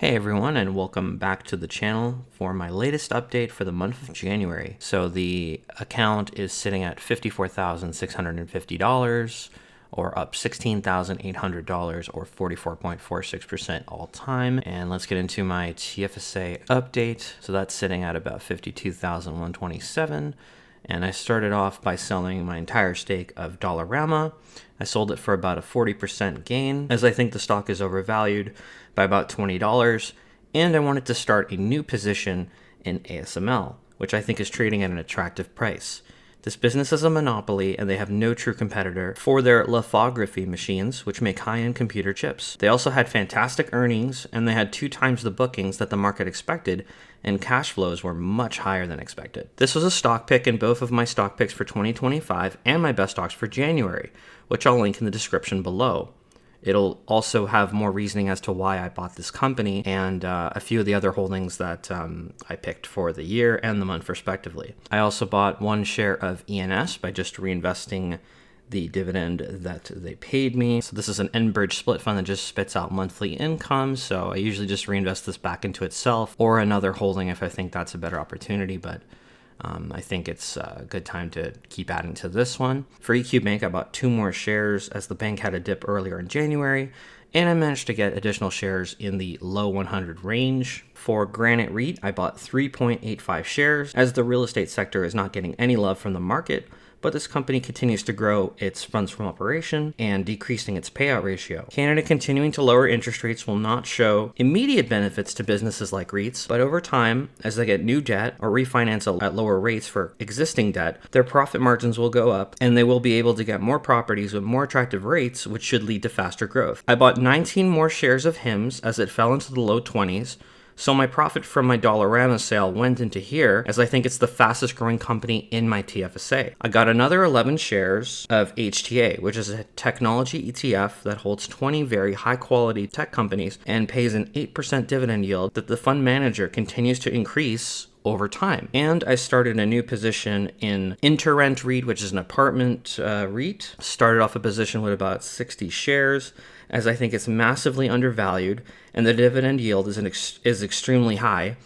Hey everyone, and welcome back to the channel for my latest update for the month of January. So the account is sitting at $54,650, or up $16,800, or 44.46% all time. And let's get into my TFSA update. So that's sitting at about $52,127. And I started off by selling my entire stake of Dollarama. I sold it for about a 40% gain, as I think the stock is overvalued by about $20, and I wanted to start a new position in ASML, which I think is trading at an attractive price. This business is a monopoly, and they have no true competitor for their lithography machines, which make high-end computer chips. They also had fantastic earnings, and they had 2 times the bookings that the market expected, and cash flows were much higher than expected. This was a stock pick in both of my stock picks for 2025 and my best stocks for January, which I'll link in the description below. It'll also have more reasoning as to why I bought this company and a few of the other holdings that I picked for the year and the month respectively. I also bought 1 share of ENS by just reinvesting the dividend that they paid me. So this is an Enbridge split fund that just spits out monthly income. So I usually just reinvest this back into itself or another holding if I think that's a better opportunity. But I think it's a good time to keep adding to this one. For EQ Bank, I bought 2 more shares as the bank had a dip earlier in January, and I managed to get additional shares in the low 100 range. For Granite REIT, I bought 3.85 shares as the real estate sector is not getting any love from the market, but this company continues to grow its funds from operation and decreasing its payout ratio. Canada continuing to lower interest rates will not show immediate benefits to businesses like REITs, but over time, as they get new debt or refinance at lower rates for existing debt, their profit margins will go up and they will be able to get more properties with more attractive rates, which should lead to faster growth. I bought 19 more shares of HIMS as it fell into the low 20s. So my profit from my Dollarama sale went into here, as I think it's the fastest growing company in my TFSA. I got another 11 shares of HTA, which is a technology ETF that holds 20 very high quality tech companies and pays an 8% dividend yield that the fund manager continues to increase over time. And I started a new position in InterRent REIT, which is an apartment REIT. Started off a position with about 60 shares, as I think it's massively undervalued, and the dividend yield is extremely high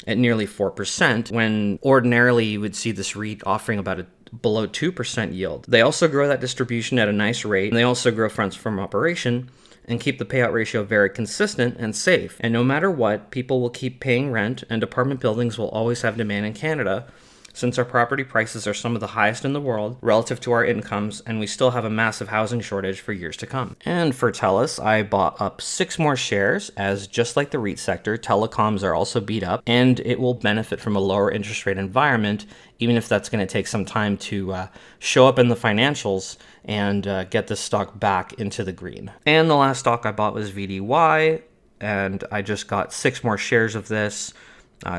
at nearly 4%, when ordinarily you would see this REIT offering about a below 2% yield. They also grow that distribution at a nice rate, and they also grow funds from operation and keep the payout ratio very consistent and safe. And no matter what, people will keep paying rent, and apartment buildings will always have demand in Canada, since our property prices are some of the highest in the world relative to our incomes, and we still have a massive housing shortage for years to come. And for TELUS, I bought up 6 more shares, as just like the REIT sector, telecoms are also beat up, and it will benefit from a lower interest rate environment, even if that's going to take some time to show up in the financials and get this stock back into the green. And the last stock I bought was VDY, and I just got 6 more shares of this.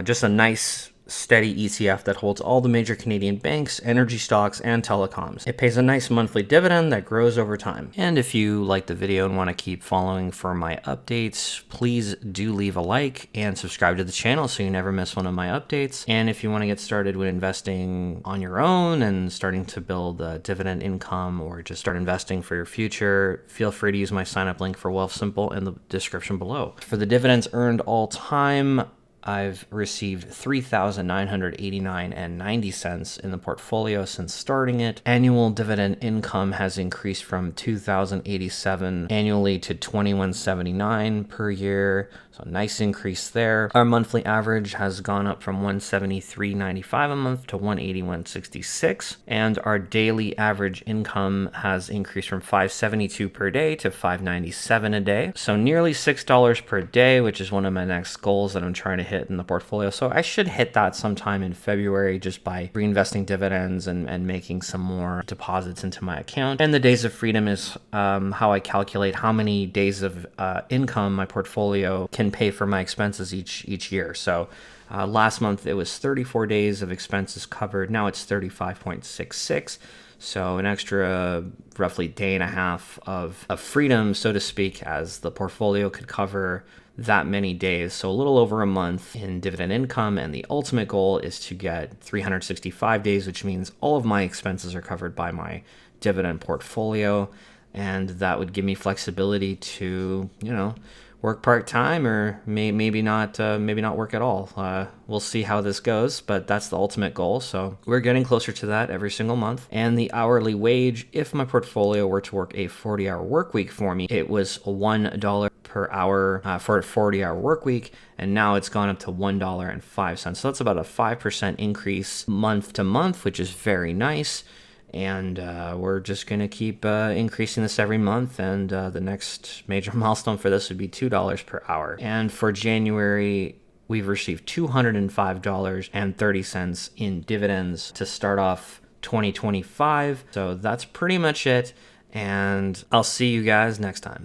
Just a nice steady ETF that holds all the major Canadian banks, energy stocks, and telecoms. It pays a nice monthly dividend that grows over time. And if you like the video and want to keep following for my updates, please do leave a like and subscribe to the channel so you never miss one of my updates. And if you want to get started with investing on your own and starting to build dividend income, or just start investing for your future, feel free to use my sign up link for WealthSimple in the description below. For the dividends earned all time, I've received $3,989.90 in the portfolio since starting it. Annual dividend income has increased from $2,087 annually to $2,179 per year. So a nice increase there. Our monthly average has gone up from $173.95 a month to $181.66. And our daily average income has increased from $572 per day to $597 a day. So nearly $6 per day, which is one of my next goals that I'm trying to hit in the portfolio. So I should hit that sometime in February just by reinvesting dividends and making some more deposits into my account. And the days of freedom is how I calculate how many days of income my portfolio can pay for my expenses each year. So last month it was 34 days of expenses covered. Now it's 35.66. So an extra roughly day and a half of freedom, so to speak, as the portfolio could cover that many days. So a little over a month in dividend income. And the ultimate goal is to get 365 days, which means all of my expenses are covered by my dividend portfolio. And that would give me flexibility to, work part-time or maybe not work at all. We'll see how this goes, but that's the ultimate goal. So we're getting closer to that every single month. And the hourly wage, if my portfolio were to work a 40-hour work week for me, it was $1 per hour for a 40-hour work week, and now it's gone up to $1.05. So that's about a 5% increase month to month, which is very nice. And we're just going to keep increasing this every month. And the next major milestone for this would be $2 per hour. And for January, we've received $205.30 in dividends to start off 2025. So that's pretty much it. And I'll see you guys next time.